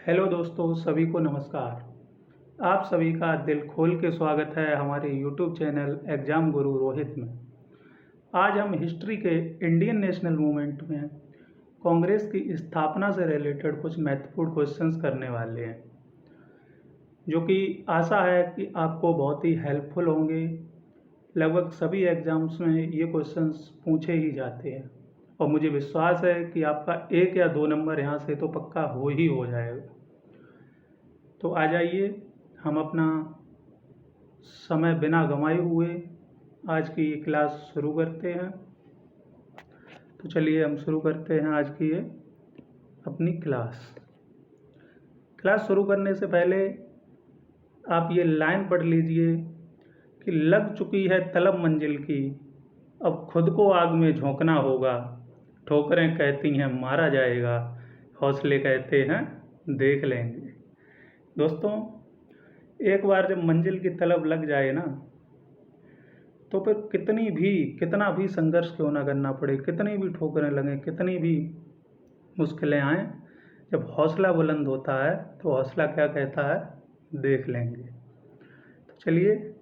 Hello दोस्तों, सभी को नमस्कार। आप सभी का दिल खोल के स्वागत है हमारे यूट्यूब चैनल एग्जाम गुरु रोहित में। आज हम हिस्ट्री के इंडियन नेशनल मूवमेंट में कांग्रेस की स्थापना से रिलेटेड कुछ महत्वपूर्ण क्वेश्चंस करने वाले हैं, जो कि आशा है कि आपको बहुत ही हेल्पफुल होंगे। लगभग सभी एग्ज़ाम्स में ये क्वेश्चंस पूछे ही जाते हैं और मुझे विश्वास है कि आपका 1 या 2 नंबर यहाँ से तो पक्का हो जाएगा। तो आ जाइए, हम अपना समय बिना गंवाए हुए आज की ये क्लास शुरू करते हैं। तो चलिए हम शुरू करते हैं आज की ये अपनी क्लास शुरू करने से पहले आप ये लाइन पढ़ लीजिए कि लग चुकी है तलब मंजिल की, अब खुद को आग में झोंकना होगा। ठोकरें कहती हैं मारा जाएगा, हौसले कहते हैं देख लेंगे। दोस्तों, एक बार जब मंजिल की तलब लग जाए ना, तो फिर कितना भी संघर्ष क्यों ना करना पड़े, कितनी भी ठोकरें लगें, कितनी भी मुश्किलें आएँ, जब हौसला बुलंद होता है तो हौसला क्या कहता है, देख लेंगे। तो चलिए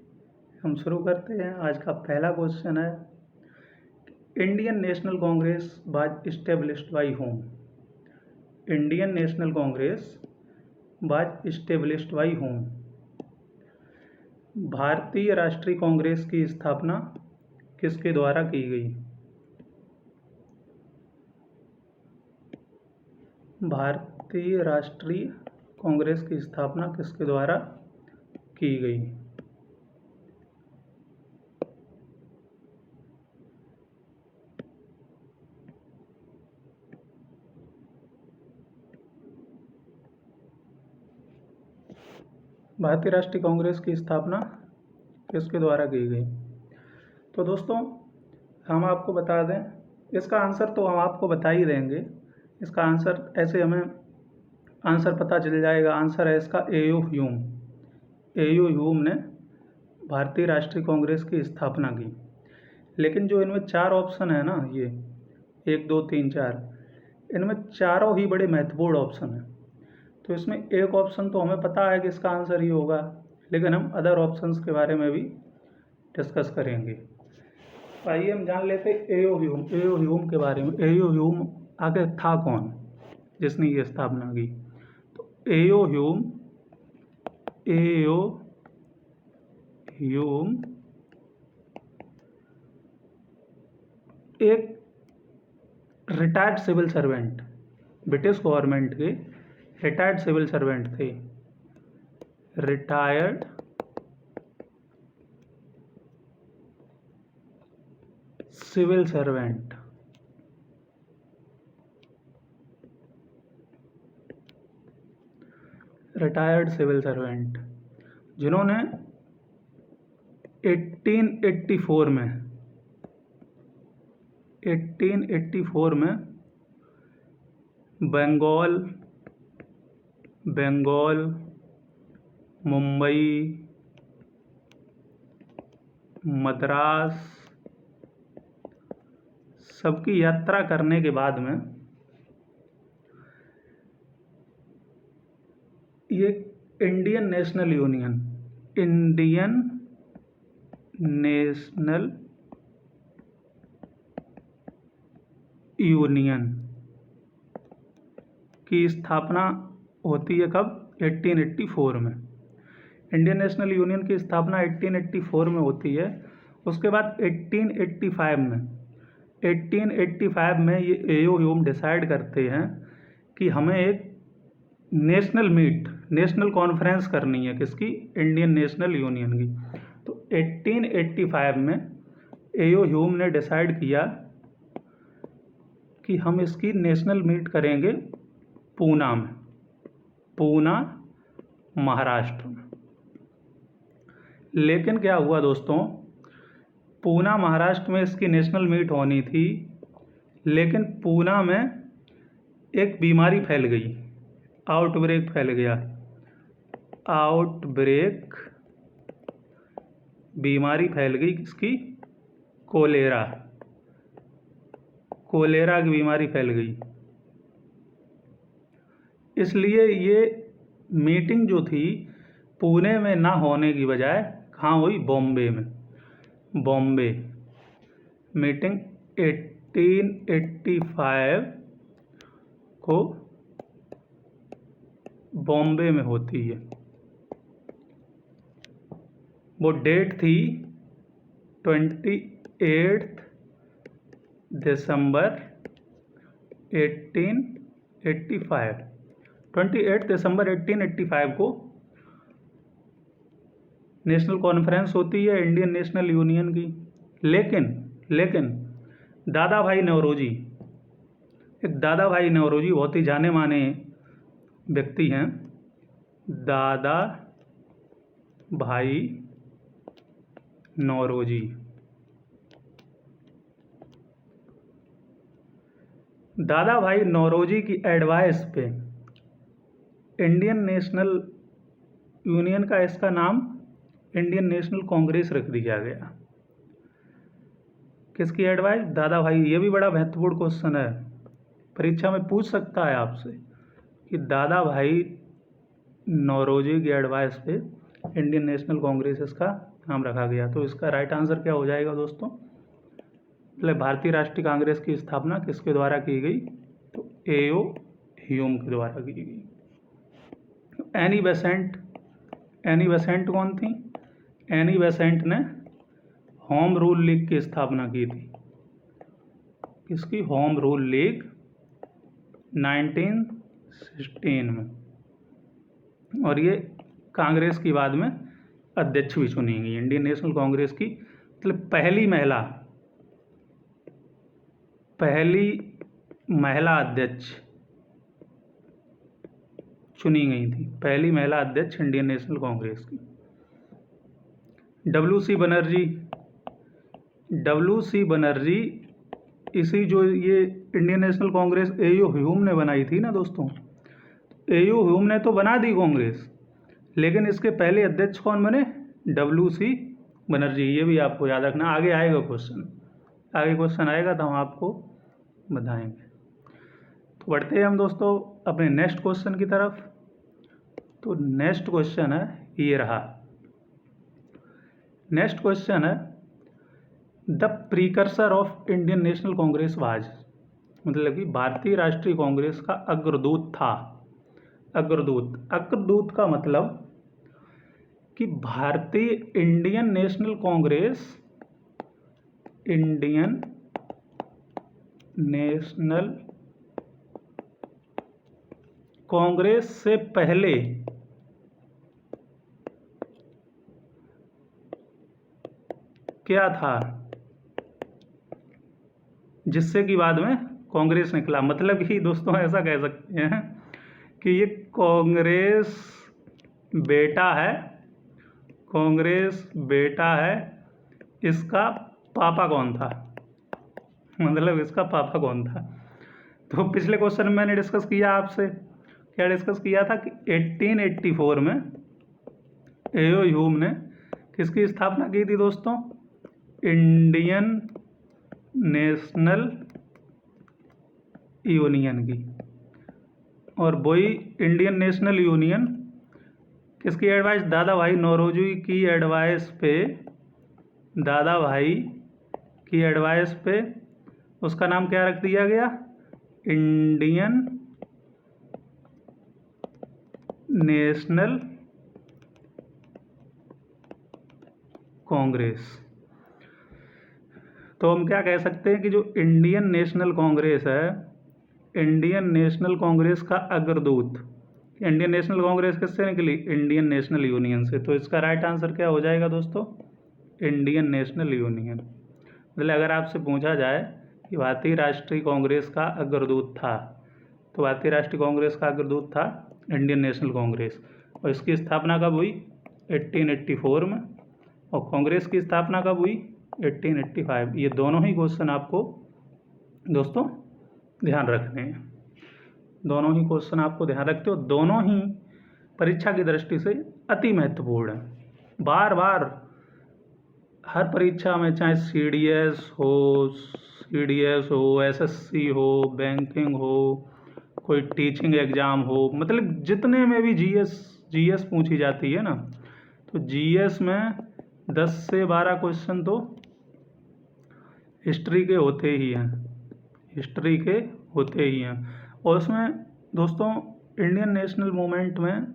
हम शुरू करते हैं। आज का पहला क्वेश्चन है, Indian National Congress was established bye home. Indian National Congress was established bye home. भारतीय राष्ट्रीय कांग्रेस की स्थापना किसके द्वारा की गई? भारतीय राष्ट्रीय कांग्रेस की स्थापना किसके द्वारा की गई? भारतीय राष्ट्रीय कांग्रेस की स्थापना किसके द्वारा की गई? तो दोस्तों, हम आपको बता दें, इसका आंसर तो हम आपको बता ही देंगे। इसका आंसर ऐसे हमें आंसर पता चल जाएगा। आंसर है इसका ए.यू. ह्यूम। ए.यू. ह्यूम ने भारतीय राष्ट्रीय कांग्रेस की स्थापना की। लेकिन जो इनमें 4 ऑप्शन है ना, ये 1 2 3 4, इनमें चारों ही बड़े महत्वपूर्ण ऑप्शन हैं। तो इसमें एक ऑप्शन तो हमें पता है कि इसका आंसर ही होगा, लेकिन हम अदर ऑप्शंस के बारे में भी डिस्कस करेंगे। आइए हम जान लेते ए.यू. ह्यूम के बारे में। ए.यू. ह्यूम आगे था कौन जिसने ये स्थापना की? तो ए.यू. ह्यूम एक retired civil servant, British government के रिटायर्ड सिविल सर्वेंट थे। Retired civil servant. Retired civil servant जिन्होंने 1884 में बंगाल, मुंबई, मद्रास सबकी यात्रा करने के बाद में ये इंडियन नेशनल यूनियन की स्थापना होती है कब? 1884 में। इंडियन नेशनल यूनियन की स्थापना 1884 में होती है। उसके बाद 1885 में ये ए.यू. ह्यूम डिसाइड करते हैं कि हमें एक नेशनल कॉन्फ्रेंस करनी है। किसकी? इंडियन नेशनल यूनियन की। तो 1885 में ए.यू. ह्यूम ने डिसाइड किया कि हम इसकी नेशनल मीट करेंगे पूना में, महाराष्ट्र में। लेकिन क्या हुआ दोस्तों, पूना महाराष्ट्र में इसकी नेशनल मीट होनी थी, लेकिन पूना में एक बीमारी फैल गई, आउटब्रेक फैल गया। बीमारी फैल गई किसकी? कोलेरा की बीमारी फैल गई। इसलिए ये मीटिंग जो थी पुणे में ना होने की बजाय कहाँ हुई, बॉम्बे में। बॉम्बे मीटिंग 1885 को बॉम्बे में होती है। वो डेट थी 28 दिसंबर 1885। 28 दिसंबर 1885 को नेशनल कॉन्फ्रेंस होती है इंडियन नेशनल यूनियन की। लेकिन दादा भाई नौरोजी, एक दादा भाई नौरोजी बहुत ही जाने माने व्यक्ति हैं, दादा भाई नौरोजी। दादा भाई नौरोजी की एडवाइस पे इंडियन नेशनल यूनियन का इसका नाम इंडियन नेशनल कांग्रेस रख दिया गया। किसकी एडवाइस, दादा भाई। ये भी बड़ा महत्वपूर्ण क्वेश्चन है, परीक्षा में पूछ सकता है आपसे कि दादा भाई नौरोजी की एडवाइस पे इंडियन नेशनल कांग्रेस इसका नाम रखा गया। तो इसका राइट आंसर क्या हो जाएगा दोस्तों, मतलब भारतीय राष्ट्रीय कांग्रेस की स्थापना किसके द्वारा की गई, तो एओ ह्यूम के द्वारा की गई। एनी बेसेंट कौन थी, एनी बेसेंट ने होम रूल लीग की स्थापना की थी। किसकी, होम रूल लीग 1916 में। और ये कांग्रेस की बाद में अध्यक्ष भी चुनी गई, इंडियन नेशनल कांग्रेस की मतलब पहली महिला अध्यक्ष चुनी गई थी, पहली महिला अध्यक्ष इंडियन नेशनल कांग्रेस की। डब्ल्यू सी बनर्जी इसी जो ये इंडियन नेशनल कांग्रेस एओ ह्यूम ने बनाई थी ना दोस्तों, एओ ह्यूम ने तो बना दी कांग्रेस, लेकिन इसके पहले अध्यक्ष कौन बने, डब्ल्यू.सी. बनर्जी। ये भी आपको याद रखना, आगे आएगा क्वेश्चन आएगा तो हम आपको बताएंगे। तो बढ़ते हैं हम दोस्तों अपने नेक्स्ट क्वेश्चन की तरफ। तो नेक्स्ट क्वेश्चन है, ये रहा नेक्स्ट क्वेश्चन है, the precursor of Indian National Congress was, मतलब कि भारतीय राष्ट्रीय कांग्रेस का अग्रदूत था। अग्रदूत का मतलब कि भारतीय इंडियन नेशनल कांग्रेस से पहले क्या था, जिससे कि बाद में कांग्रेस निकला। मतलब कि दोस्तों ऐसा कह सकते हैं कि ये कांग्रेस बेटा है, इसका पापा कौन था, मतलब इसका पापा कौन था। तो पिछले क्वेश्चन में मैंने डिस्कस किया आपसे, क्या डिस्कस किया था कि 1884 में एओ ह्यूम ने किसकी स्थापना की थी दोस्तों, इंडियन नेशनल यूनियन की। और वही इंडियन नेशनल यूनियन किसकी एडवाइस, दादा भाई नौरोजी की एडवाइस पे उसका नाम क्या रख दिया गया, इंडियन नेशनल कांग्रेस। तो हम क्या कह सकते हैं कि जो इंडियन नेशनल कांग्रेस है, इंडियन नेशनल कांग्रेस का अग्रदूत, इंडियन नेशनल कांग्रेस किससे निकली, इंडियन नेशनल यूनियन से। तो इसका राइट आंसर क्या हो जाएगा दोस्तों, इंडियन नेशनल यूनियन। मतलब अगर आपसे पूछा जाए कि भारतीय राष्ट्रीय कांग्रेस का अग्रदूत था, तो भारतीय राष्ट्रीय कांग्रेस का अग्रदूत था इंडियन नेशनल कांग्रेस। और इसकी स्थापना कब हुई, 1884 में। और कांग्रेस की स्थापना कब हुई, 1885। ये दोनों ही क्वेश्चन आपको दोस्तों ध्यान रखने हैं, दोनों ही क्वेश्चन आपको ध्यान रखते हो, दोनों ही परीक्षा की दृष्टि से अति महत्वपूर्ण है। बार बार हर परीक्षा में, चाहे सीडीएस हो, एसएससी हो, बैंकिंग हो, कोई टीचिंग एग्ज़ाम हो, मतलब जितने में भी जीएस पूछी जाती है ना, तो जीएस में 10 से 12 क्वेश्चन तो हिस्ट्री के होते ही हैं, हिस्ट्री के होते ही हैं। और उसमें दोस्तों इंडियन नेशनल मूवमेंट में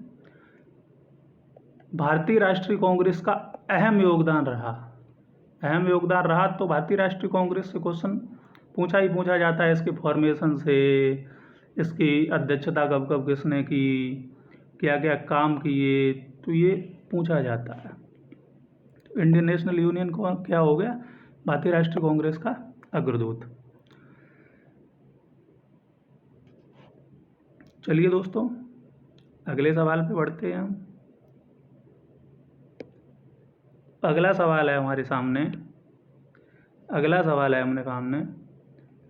भारतीय राष्ट्रीय कांग्रेस का अहम योगदान रहा, तो भारतीय राष्ट्रीय कांग्रेस से क्वेश्चन पूछा ही पूछा जाता है, इसके फॉर्मेशन से, इसकी अध्यक्षता कब कब किसने की, क्या क्या काम किए, तो ये पूछा जाता है। इंडियन नेशनल यूनियन को क्या हो गया, भारतीय राष्ट्रीय कांग्रेस का अग्रदूत। चलिए दोस्तों अगले सवाल पे बढ़ते हैं हम। अगला सवाल है हमारे सामने,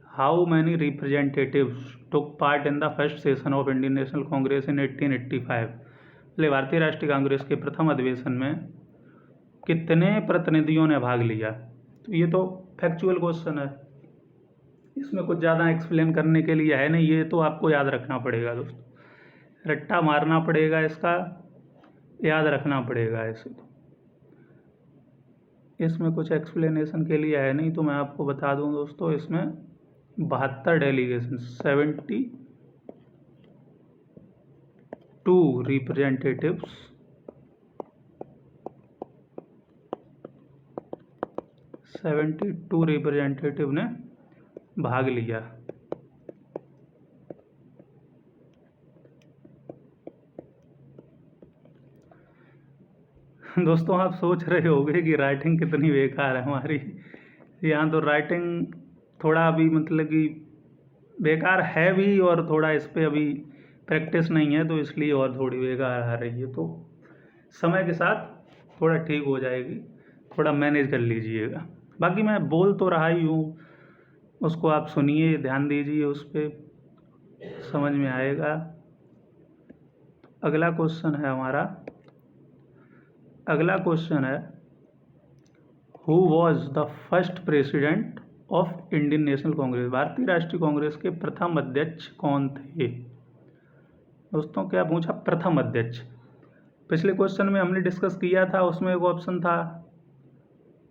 how many representatives took part in the first session of Indian National Congress in 1885। मतलब भारतीय राष्ट्रीय कांग्रेस के प्रथम अधिवेशन में कितने प्रतिनिधियों ने भाग लिया। तो ये तो फैक्चुअल क्वेश्चन है, इसमें कुछ ज़्यादा एक्सप्लेन करने के लिए है नहीं, ये तो आपको याद रखना पड़ेगा दोस्तों, रट्टा मारना पड़ेगा, इसका याद रखना पड़ेगा इसे। तो इसमें कुछ एक्सप्लेनेशन के लिए है नहीं, तो मैं आपको बता दूं दोस्तों, इसमें 72 डेलीगेशन, 72 रिप्रेजेंटेटिव्स, 72 रिप्रेजेंटेटिव ने भाग लिया। दोस्तों आप सोच रहे होंगे कि राइटिंग कितनी बेकार है हमारी, यहाँ तो राइटिंग थोड़ा अभी मतलब कि बेकार है भी, और थोड़ा इस पर अभी प्रैक्टिस नहीं है, तो इसलिए और थोड़ी बेकार आ रही है। तो समय के साथ थोड़ा ठीक हो जाएगी, थोड़ा मैनेज कर लीजिएगा। बाकी मैं बोल तो रहा ही हूँ, उसको आप सुनिए, ध्यान दीजिए, उस पर समझ में आएगा। अगला क्वेश्चन है हमारा, who was the first president of Indian National Congress. भारतीय राष्ट्रीय कांग्रेस के प्रथम अध्यक्ष कौन थे। दोस्तों क्या पूछा, प्रथम अध्यक्ष। पिछले क्वेश्चन में हमने डिस्कस किया था, उसमें एक ऑप्शन था,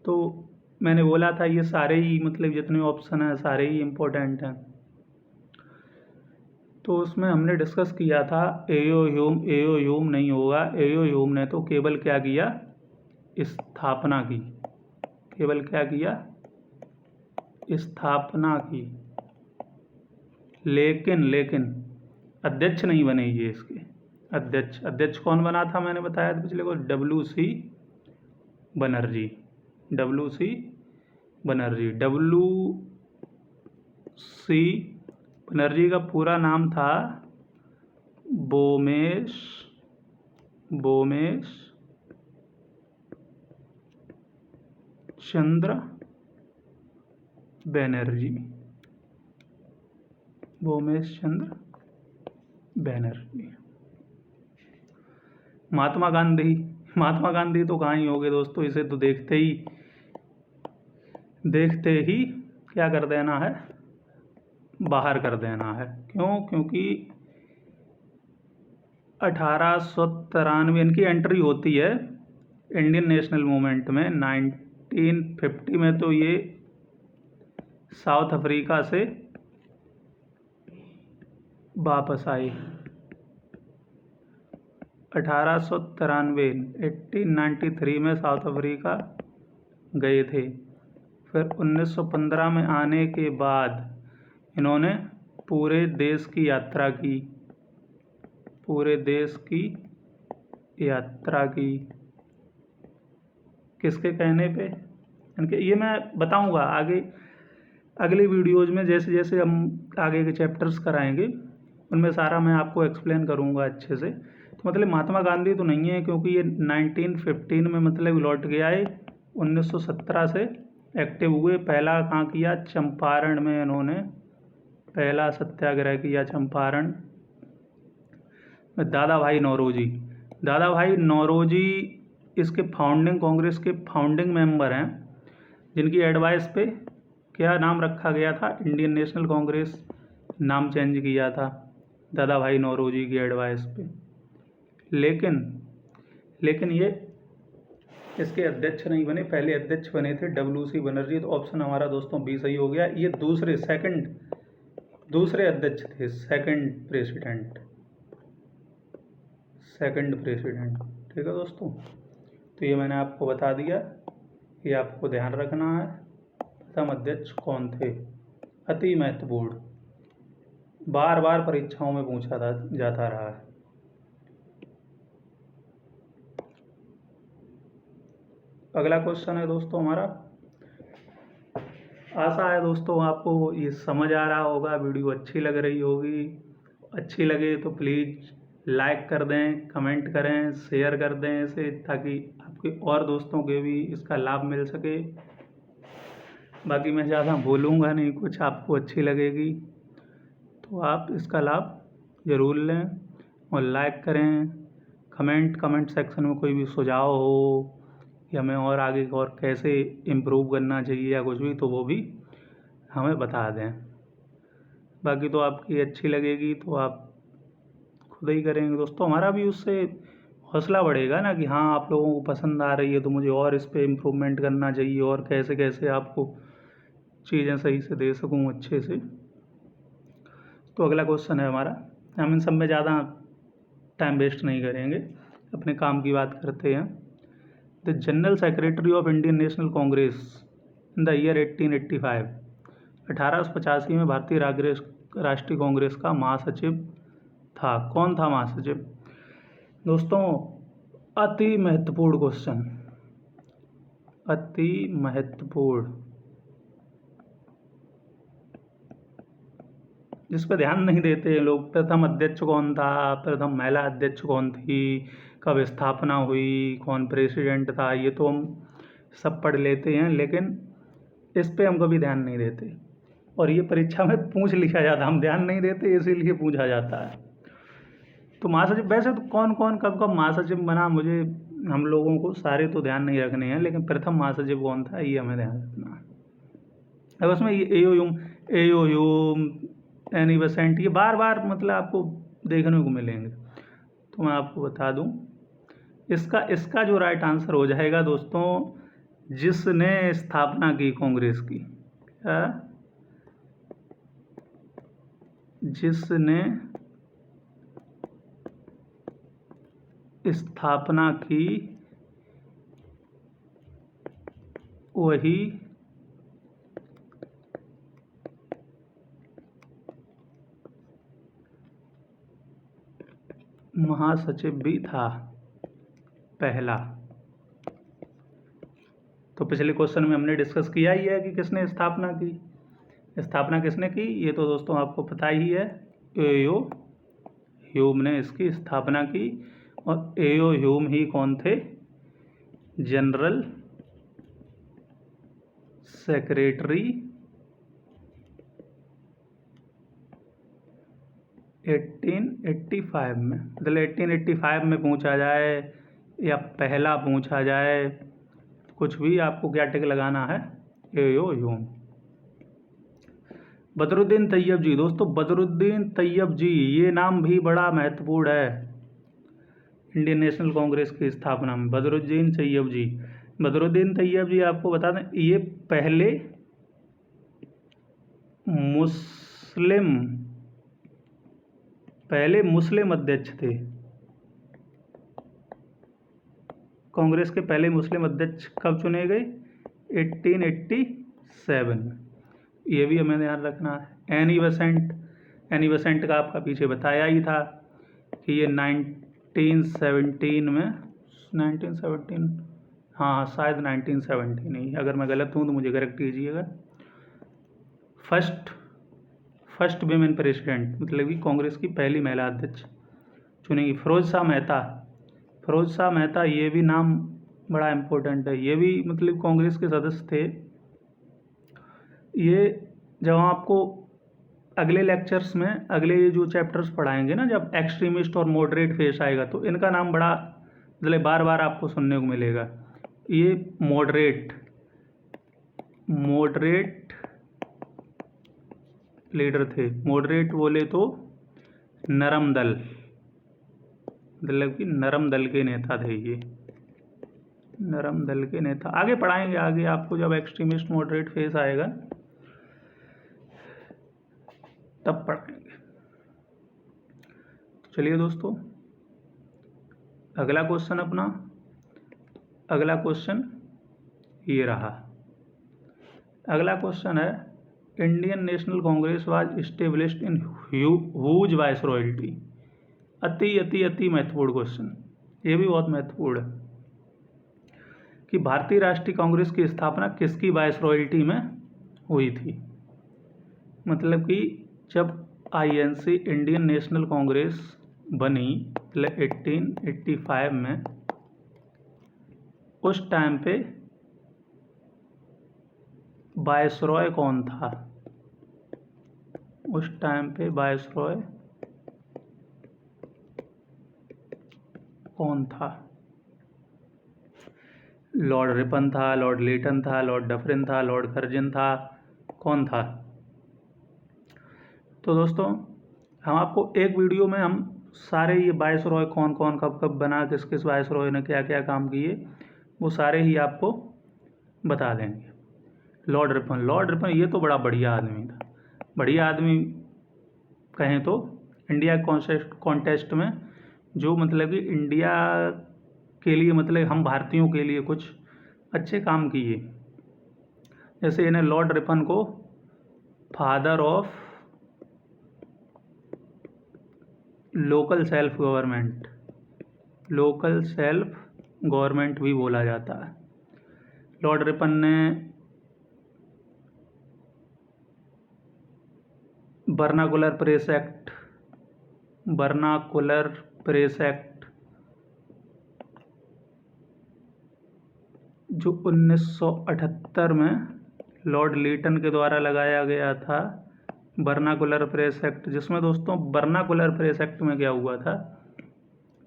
तो मैंने बोला था ये सारे ही मतलब जितने ऑप्शन हैं सारे ही इम्पोर्टेंट हैं। तो उसमें हमने डिस्कस किया था एओ ह्यूम नहीं होगा, एओ ह्यूम ने तो केवल क्या किया, स्थापना की, केवल क्या किया, स्थापना की, लेकिन अध्यक्ष नहीं बने ये इसके। अध्यक्ष कौन बना था, मैंने बताया था पिछले को, WC बनर्जी। WC बनर्जी का पूरा नाम था बोमेश चंद्र बनर्जी। महात्मा गांधी तो कहाँ ही हो गए दोस्तों, इसे तो देखते ही क्या कर देना है, बाहर कर देना है। क्यों, क्योंकि 1893 इनकी एंट्री होती है इंडियन नेशनल मूवमेंट में। 1950 में तो ये साउथ अफ्रीका से वापस आए। 1893 में साउथ अफ्रीका गए थे। फिर 1915 में आने के बाद इन्होंने पूरे देश की यात्रा की, किसके कहने पे, इनके, ये मैं बताऊंगा आगे अगले वीडियोज़ में, जैसे जैसे हम आगे के चैप्टर्स कराएंगे उनमें सारा मैं आपको एक्सप्लेन करूंगा अच्छे से। तो मतलब महात्मा गांधी तो नहीं है, क्योंकि ये 1915 में मतलब लौट के आए, 1917 से एक्टिव हुए। पहला कहाँ किया, चंपारण में इन्होंने पहला सत्याग्रह किया, चंपारण। दादा भाई नौरोजी इसके कांग्रेस के फाउंडिंग मेंबर हैं, जिनकी एडवाइस पे क्या नाम रखा गया था, इंडियन नेशनल कांग्रेस नाम चेंज किया था। दादा भाई नौरोजी की एडवाइस पे। लेकिन ये इसके अध्यक्ष नहीं बने, पहले अध्यक्ष बने थे WC बनर्जी। तो ऑप्शन हमारा दोस्तों बी सही हो गया। ये दूसरे अध्यक्ष थे, सेकंड प्रेसिडेंट। ठीक है दोस्तों, तो ये मैंने आपको बता दिया, ये आपको ध्यान रखना है। प्रथम अध्यक्ष कौन थे, अति महत्वपूर्ण, बार बार परीक्षाओं में पूछा जाता रहा है। अगला क्वेश्चन है दोस्तों हमारा, आशा है दोस्तों आपको ये समझ आ रहा होगा, वीडियो अच्छी लग रही होगी। अच्छी लगे तो प्लीज़ लाइक कर दें, कमेंट करें, शेयर कर दें इसे, ताकि आपके और दोस्तों के भी इसका लाभ मिल सके। बाकी मैं ज़्यादा बोलूँगा नहीं, कुछ आपको अच्छी लगेगी तो आप इसका लाभ ज़रूर लें और लाइक करें। कमेंट सेक्शन में कोई भी सुझाव हो या मैं और आगे और कैसे इम्प्रूव करना चाहिए या कुछ भी, तो वो भी हमें बता दें। बाकी तो आपकी अच्छी लगेगी तो आप खुद ही करेंगे दोस्तों, हमारा भी उससे हौसला बढ़ेगा ना कि हाँ आप लोगों को पसंद आ रही है, तो मुझे और इस पर इम्प्रूवमेंट करना चाहिए और कैसे कैसे आपको चीज़ें सही से दे सकूँ अच्छे से। तो अगला क्वेश्चन है हमारा, हम इन सब में ज़्यादा टाइम वेस्ट नहीं करेंगे, अपने काम की बात करते हैं। The general secretary of Indian National Congress in the year 1885, 1885 में भारतीय राष्ट्रीय कांग्रेस का महासचिव था। कौन था महासचिव दोस्तों? अति महत्वपूर्ण क्वेश्चन, अति महत्वपूर्ण, जिस पर ध्यान नहीं देते लोग। प्रथम अध्यक्ष कौन था, प्रथम महिला अध्यक्ष कौन थी, कब स्थापना हुई, कौन प्रेसिडेंट था, ये तो हम सब पढ़ लेते हैं, लेकिन इस पे हम कभी ध्यान नहीं देते। और ये परीक्षा में पूछ लिया जाता, हम ध्यान नहीं देते इसीलिए पूछा जाता है। तो महासचिव, वैसे तो कौन कौन कब कब महासचिव बना, मुझे, हम लोगों को सारे तो ध्यान नहीं रखने हैं, लेकिन प्रथम महासचिव कौन था ये हमें ध्यान रखना है। अब उसमें ये एओ ह्यूम, एनी बेसेंट, ये बार बार मतलब आपको देखने को मिलेंगे। तो मैं आपको बता दूं, इसका जो राइट आंसर हो जाएगा दोस्तों, जिसने स्थापना की कांग्रेस की, जिसने स्थापना की वही महासचिव भी था पहला। तो पिछले क्वेश्चन में हमने डिस्कस किया ही है कि किसने स्थापना किसने की, ये तो दोस्तों आपको पता ही है, एओ ह्यूम ने इसकी स्थापना की। और एओ ह्यूम ही कौन थे? जनरल सेक्रेटरी 1885 में। मतलब 1885 में पूछा जाए या पहला पूछा जाए, कुछ भी आपको क्या टिक लगाना है, एओ ह्यूम। बदरुद्दीन तैयब जी, दोस्तों बदरुद्दीन तैयब जी, ये नाम भी बड़ा महत्वपूर्ण है इंडियन नेशनल कांग्रेस की स्थापना में। बदरुद्दीन तैयब जी आपको बता दें, ये पहले मुस्लिम अध्यक्ष थे, कांग्रेस के पहले मुस्लिम अध्यक्ष कब चुने गए? 1887 में। ये भी हमें ध्यान रखना है। एनी बेसेंट का आपका पीछे बताया ही था कि ये 1917 में, 1917, हाँ शायद 1917 नहीं, अगर मैं गलत हूँ तो मुझे करेक्ट कीजिएगा। फर्स्ट विमेन प्रेसिडेंट, मतलब कि कांग्रेस की पहली महिला अध्यक्ष चुनेगी। फिरोज शाह मेहता, ये भी नाम बड़ा इम्पोर्टेंट है, ये भी मतलब कांग्रेस के सदस्य थे। ये जब आपको अगले लेक्चर्स में, अगले जो चैप्टर्स पढ़ाएंगे ना, जब एक्सट्रीमिस्ट और मॉडरेट फेस आएगा, तो इनका नाम बड़ा मतलब बार बार आपको सुनने को मिलेगा। ये मॉडरेट लीडर थे। मॉडरेट बोले तो नरम दल, मतलब कि नरम दल के नेता थे ये, नरम दल के नेता। आगे पढ़ाएंगे, आगे आपको जब एक्सट्रीमिस्ट मॉडरेट फेस आएगा तब पढ़ाएंगे। चलिए दोस्तों, अगला क्वेश्चन अपना, अगला क्वेश्चन ये रहा। अगला क्वेश्चन है, Indian National Congress was established in whose viceroyalty. अति अति अति महत्वपूर्ण क्वेश्चन, ये भी बहुत महत्वपूर्ण है कि भारतीय राष्ट्रीय कांग्रेस की स्थापना किसकी वाइसरॉयल्टी में हुई थी। मतलब कि जब आईएनसी इंडियन नेशनल कांग्रेस बनी 1885 में, उस टाइम पे वायसरॉय कौन था? उस टाइम पे वायसरॉय कौन था? लॉर्ड रिपन था, लॉर्ड लीटन था, लॉर्ड डफरिन था, लॉर्ड कर्जन था, कौन था? तो दोस्तों, हम आपको एक वीडियो में हम सारे ये वायसरॉय कौन कौन कब कब बना, किस किस वायसरॉय ने क्या क्या काम किए, वो सारे ही आपको बता देंगे। लॉर्ड रिपन ये तो बड़ा बढ़िया आदमी था, बढ़िया आदमी कहें तो इंडिया कॉन्टेस्ट में जो मतलब कि इंडिया के लिए, मतलब हम भारतीयों के लिए कुछ अच्छे काम किए। जैसे इन्हें लॉर्ड रिपन को father of local self government भी बोला जाता है। लॉर्ड रिपन ने वर्नाकुलर प्रेस एक्ट जो 1978 में लॉर्ड लीटन के द्वारा लगाया गया था, वर्नाकुलर प्रेस एक्ट, जिसमें दोस्तों वर्नाकुलर प्रेस एक्ट में क्या हुआ था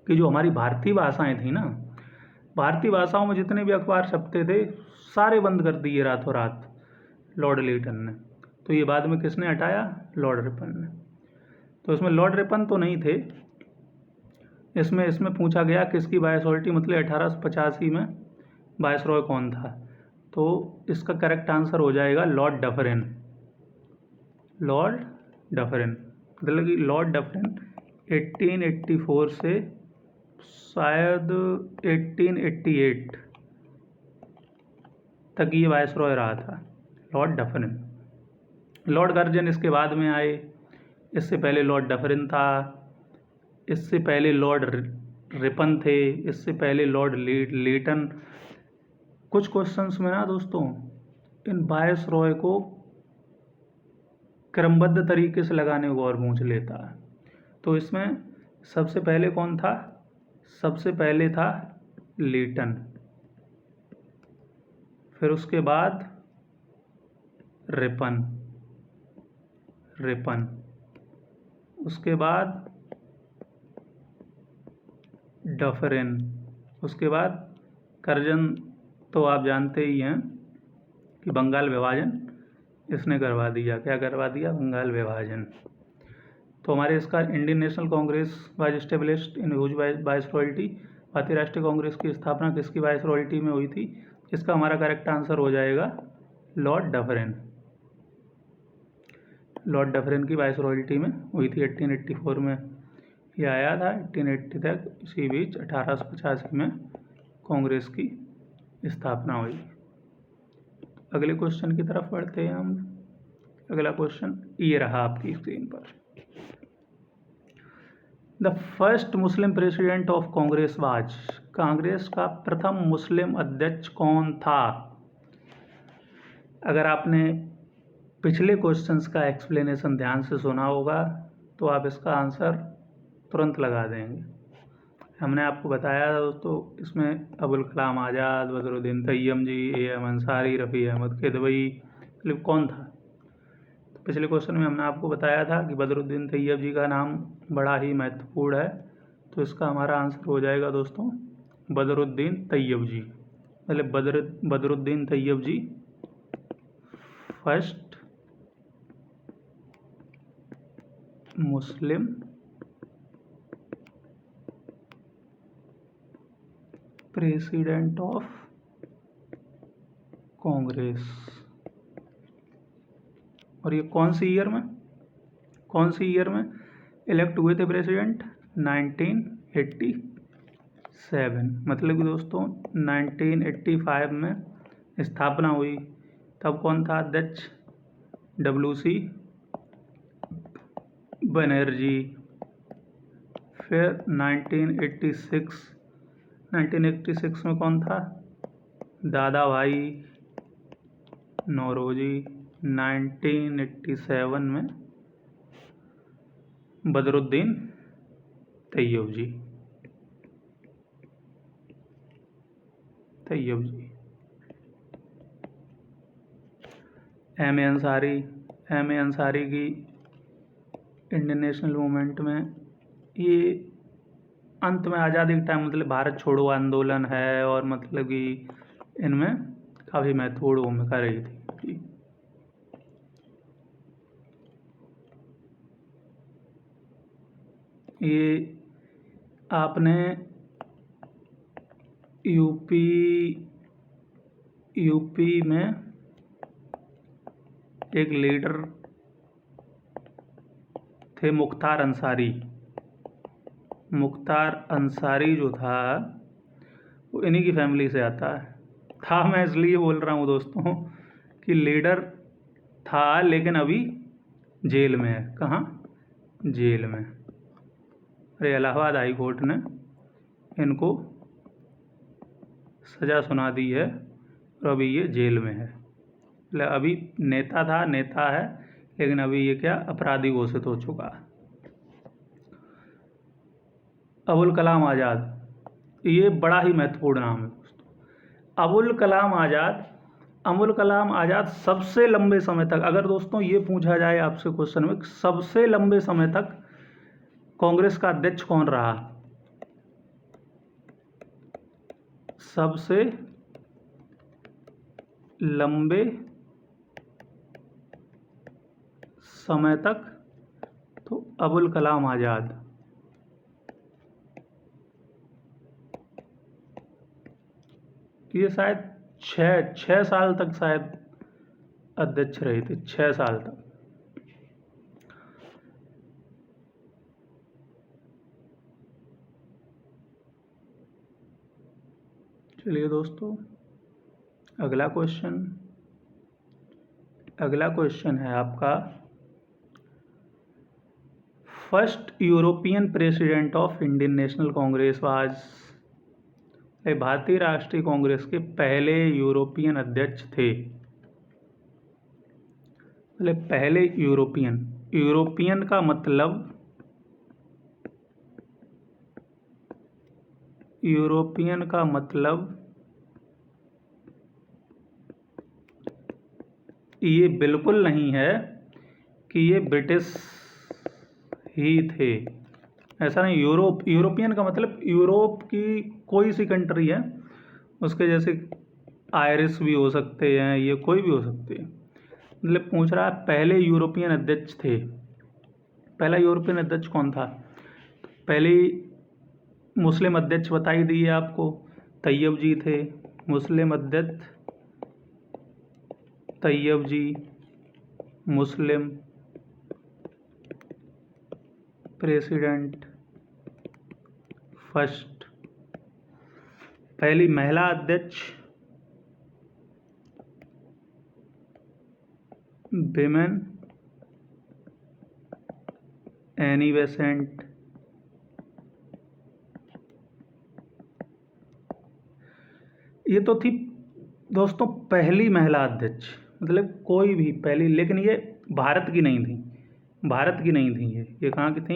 कि जो हमारी भारतीय भाषाएं थी ना, भारतीय भाषाओं में जितने भी अखबार छपते थे सारे बंद कर दिए रातों रात लॉर्ड लीटन ने। तो ये बाद में किसने हटाया? लॉर्ड रिपन ने। तो इसमें लॉर्ड रिपन तो नहीं थे, इसमें पूछा गया किसकी वायसरॉयल्टी, मतलब 1885 में वायसरॉय कौन था। तो इसका करेक्ट आंसर हो जाएगा लॉर्ड डफरिन। मतलब कि लॉर्ड डफरिन 1884 से शायद 1888 तक ये वायसरॉय रहा था, लॉर्ड डफरिन। लॉर्ड कर्जन इसके बाद में आए, इससे पहले लॉर्ड डफरिन था, इससे पहले लॉर्ड रिपन थे, इससे पहले लॉर्ड लीटन। कुछ क्वेश्चंस में ना दोस्तों इन वायसरॉय को क्रमबद्ध तरीके से लगाने को और पूछ लेता है। तो इसमें सबसे पहले कौन था? सबसे पहले था लीटन, फिर उसके बाद रिपन, उसके बाद डफरिन, उसके बाद कर्जन। तो आप जानते ही हैं कि बंगाल विभाजन इसने करवा दिया। क्या करवा दिया? बंगाल विभाजन। तो हमारे इसका Indian National Congress was established in whose viceroyalty, भारतीय राष्ट्रीय कांग्रेस की स्थापना किसकी वाइसरॉयल्टी में हुई थी? इसका हमारा करेक्ट आंसर हो जाएगा लॉर्ड डफरिन। लॉर्ड डफरिन की वाइसरॉयल्टी में हुई थी। 1884 में ये आया था, 1880 तक। इसी बीच 1885 में कांग्रेस की स्थापना हुई। अगले क्वेश्चन की तरफ बढ़ते हैं हम। अगला क्वेश्चन ये रहा आपकी स्क्रीन पर। The first Muslim president of Congress was, Congress का प्रथम मुस्लिम अध्यक्ष कौन था? अगर आपने पिछले क्वेश्चंस का एक्सप्लेनेशन ध्यान से सुना होगा तो आप इसका आंसर तुरंत लगा देंगे। हमने आपको बताया दोस्तों, इसमें अबुल कलाम आज़ाद, बदरुद्दीन तैयबजी, AM अंसारी, रफ़ी अहमद किदवई, मतलब कौन था? तो पिछले क्वेश्चन में हमने आपको बताया था कि बदरुद्दीन तैयबजी का नाम बड़ा ही महत्वपूर्ण है। तो इसका हमारा आंसर हो जाएगा दोस्तों बदरुद्दीन तैयबजी। मतलब Badruddin Tyabji first Muslim president of Congress. और ये कौन सी ईयर में इलेक्ट हुए थे प्रेसिडेंट? 1987। मतलब कि दोस्तों 1985 में स्थापना हुई। तब कौन था अध्यक्ष? WC बनर्जी। फिर 1986 में कौन था? दादा भाई नौरोजी। 1987 में बदरुद्दीन तैयब जी। M.A. अंसारी की इंडियन नेशनल मूवमेंट में ये अंत में आज़ादी के टाइम मतलब भारत छोड़ो आंदोलन है, और मतलब कि इनमें काफ़ी महत्वपूर्ण भूमिका रही थी। ये आपने यूपी में एक लीडर थे मुख्तार अंसारी जो था वो इन्हीं की फैमिली से आता था। मैं इसलिए बोल रहा हूँ दोस्तों कि लीडर था लेकिन अभी जेल में है। कहाँ? जेल में। अरे इलाहाबाद हाई कोर्ट ने इनको सज़ा सुना दी है और अभी ये जेल में है। मतलब अभी नेता है लेकिन अभी ये क्या अपराधी घोषित हो चुका है। अबुल कलाम आज़ाद, ये बड़ा ही महत्वपूर्ण नाम है दोस्तों। अबुल कलाम आज़ाद सबसे लंबे समय तक, अगर दोस्तों ये पूछा जाए आपसे क्वेश्चन में सबसे लंबे समय तक कांग्रेस का अध्यक्ष कौन रहा? सबसे लंबे समय तक तो अबुल कलाम आज़ाद। ये शायद 6 साल तक शायद अध्यक्ष रहे थे, 6 साल तक। चलिए दोस्तों, अगला क्वेश्चन है आपका, first European president of Indian National Congress was. भारतीय राष्ट्रीय कांग्रेस के पहले यूरोपियन अध्यक्ष थे। पहले यूरोपियन का मतलब ये बिल्कुल नहीं है कि ये ब्रिटिश ही थे। ऐसा नहीं। यूरोपियन का मतलब यूरोप की कोई सी कंट्री है, उसके जैसे आयरिश भी हो सकते हैं, ये कोई भी हो सकते हैं। मतलब पूछ रहा है पहले यूरोपियन अध्यक्ष थे। पहला यूरोपियन अध्यक्ष कौन था? पहले मुस्लिम अध्यक्ष बताई दिए आपको, तैयब जी थे। मुस्लिम अध्यक्ष Tyab ji. Muslim president first. पहली महिला अध्यक्ष विमेन एनी बेसेंट। ये तो थी दोस्तों पहली महिला अध्यक्ष, मतलब कोई भी पहली, लेकिन ये भारत की नहीं थी। ये कहाँ की थी?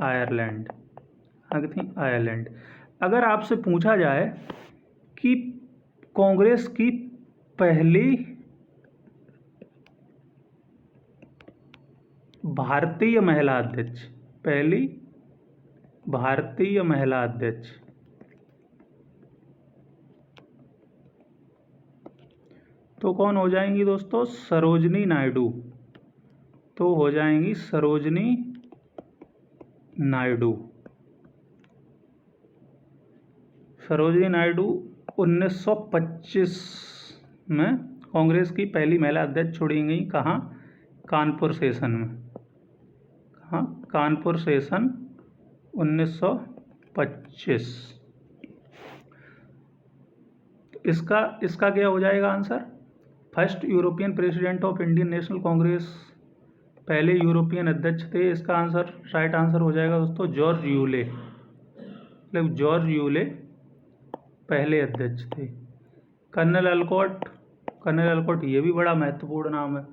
आयरलैंड। अगर आपसे पूछा जाए कि कांग्रेस की पहली भारतीय महिला अध्यक्ष, तो कौन हो जाएंगी दोस्तों? सरोजनी नायडू। तो हो जाएंगी सरोजनी नायडू। सरोजिनी नायडू 1925 में कांग्रेस की पहली महिला अध्यक्ष चुनी गई। कहाँ? कानपुर सेशन में। कहाँ? कानपुर सेशन 1925। इसका क्या हो जाएगा answer? First European president of Indian National Congress, पहले यूरोपियन अध्यक्ष थे। इसका आंसर, राइट आंसर हो जाएगा दोस्तों जॉर्ज यूले। मतलब जॉर्ज यूले पहले अध्यक्ष थे। कर्नल अलकॉट ये भी बड़ा महत्वपूर्ण नाम है।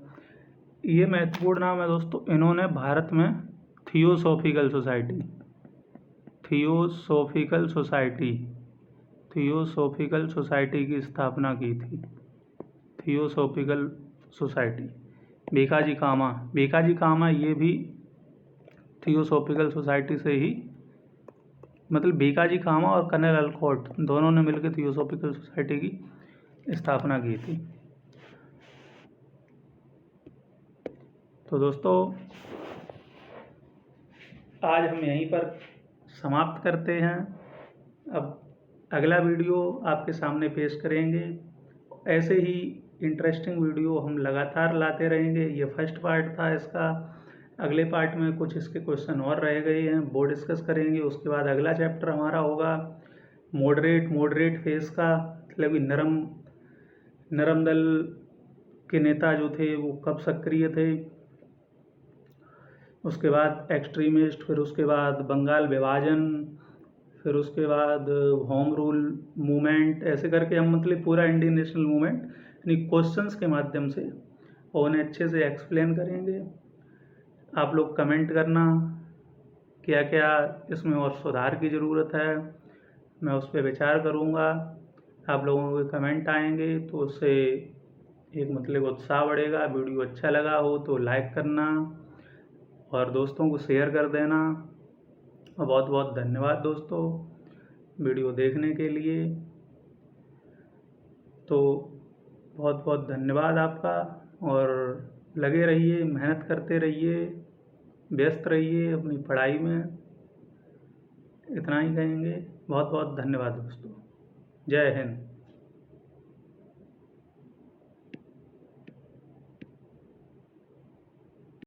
ये महत्वपूर्ण नाम है दोस्तों, इन्होंने भारत में थियोसॉफिकल सोसाइटी की स्थापना की थी। Theosophical society. भीखाजी कामा ये भी थियोसॉफिकल सोसाइटी से ही, मतलब भीखाजी कामा और कर्नल अलकॉट दोनों ने मिलकर थियोसॉफिकल सोसाइटी की स्थापना की थी। तो दोस्तों आज हम यहीं पर समाप्त करते हैं। अब अगला वीडियो आपके सामने पेश करेंगे। ऐसे ही इंटरेस्टिंग वीडियो हम लगातार लाते रहेंगे। ये फर्स्ट पार्ट था इसका। अगले पार्ट में कुछ इसके क्वेश्चन और रह गए हैं, वो डिस्कस करेंगे। उसके बाद अगला चैप्टर हमारा होगा मॉडरेट फेस का, मतलब नरम दल के नेता जो थे वो कब सक्रिय थे। उसके बाद एक्सट्रीमिस्ट, फिर उसके बाद बंगाल विभाजन, फिर उसके बाद होम रूल मूवमेंट, ऐसे करके हम मतलब पूरा इंडियन नेशनल मूवमेंट यानी क्वेश्चंस के माध्यम से और उन्हें अच्छे से एक्सप्लेन करेंगे। आप लोग कमेंट करना क्या क्या इसमें और सुधार की ज़रूरत है, मैं उस पर विचार करूँगा। आप लोगों के कमेंट आएंगे तो उससे एक मतलब उत्साह बढ़ेगा। वीडियो अच्छा लगा हो तो लाइक करना और दोस्तों को शेयर कर देना। और बहुत बहुत धन्यवाद दोस्तों वीडियो देखने के लिए। तो बहुत बहुत धन्यवाद आपका, और लगे रहिए, मेहनत करते रहिए, व्यस्त रहिए अपनी पढ़ाई में। इतना ही कहेंगे। बहुत बहुत धन्यवाद दोस्तों। जय हिंद।